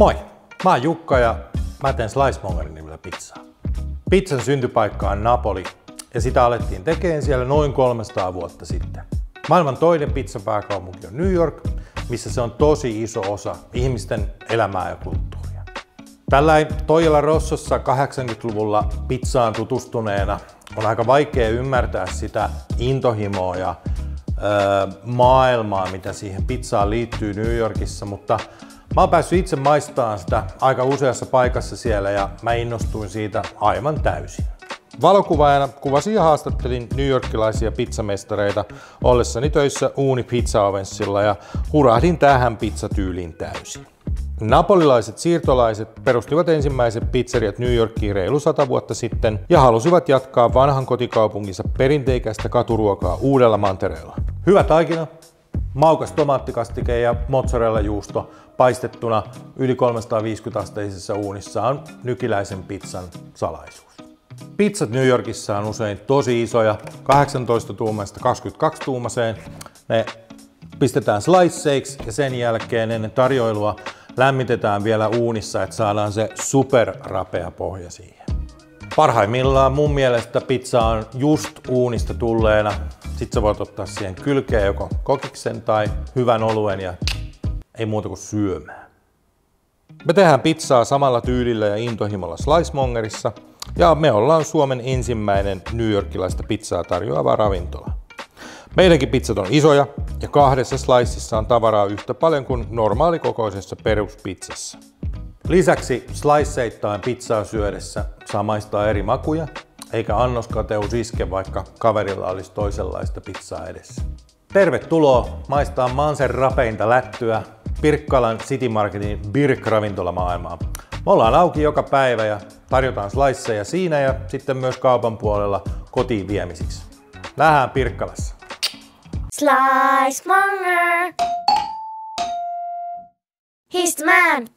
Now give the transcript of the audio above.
Moi! Mä oon Jukka ja mä teen Slicemongerin nimellä pizzaa. Pizzan syntypaikka on Napoli ja sitä alettiin tekemään siellä noin 300 vuotta sitten. Maailman toinen pizzapääkaupunki on New York, missä se on tosi iso osa ihmisten elämää ja kulttuuria. Tällä Toijala Rossossa 80-luvulla pizzaan tutustuneena on aika vaikea ymmärtää sitä intohimoa ja maailmaa, mitä siihen pizzaan liittyy New Yorkissa, mutta mä oon päässyt itse maistamaan sitä aika useassa paikassa siellä ja mä innostuin siitä aivan täysin. Valokuvaajana kuvasin ja haastattelin newyorkilaisia pizzamestareita ollessani töissä Uuni Pizza Ovensilla ja hurahdin tähän pizzatyyliin täysin. Napolilaiset siirtolaiset perustivat ensimmäiset pizzeriat New Yorkiin reilu 100 vuotta sitten ja halusivat jatkaa vanhan kotikaupunginsa perinteikäistä katuruokaa uudella mantereella. Hyvä taikina, maukas tomaattikastike ja mozzarella-juusto paistettuna yli 350-asteisessa uunissa on nykiläisen pizzan salaisuus. Pizzat New Yorkissa on usein tosi isoja, 18-tuumaista 22-tuumaiseen. Ne pistetään sliceiksi ja sen jälkeen ennen tarjoilua lämmitetään vielä uunissa, että saadaan se superrapea pohja siihen. Parhaimmillaan mun mielestä pizza on just uunista tulleena. Sitten sä voit ottaa siihen kylkeen joko kokiksen tai hyvän oluen ja ei muuta kuin syömään. Me tehdään pizzaa samalla tyylillä ja intohimolla Slicemongerissa ja me ollaan Suomen ensimmäinen newyorkilaista pizzaa tarjoava ravintola. Meidänkin pizzat on isoja ja kahdessa sliceissa on tavaraa yhtä paljon kuin normaalikokoisessa peruspizzassa. Lisäksi sliceittain pizzaa syödessä saa maistaa eri makuja, eikä annoskateus iske, vaikka kaverilla olisi toisenlaista pizzaa edessä. Tervetuloa maistaa Mansen rapeinta lättyä Pirkkalan City Marketin Birk-ravintolamaailmaan. Me ollaan auki joka päivä ja tarjotaan sliceja siinä ja sitten myös kaupan puolella kotiin viemisiksi. Nähdään Pirkkalassa. Slicemonger! He's the man!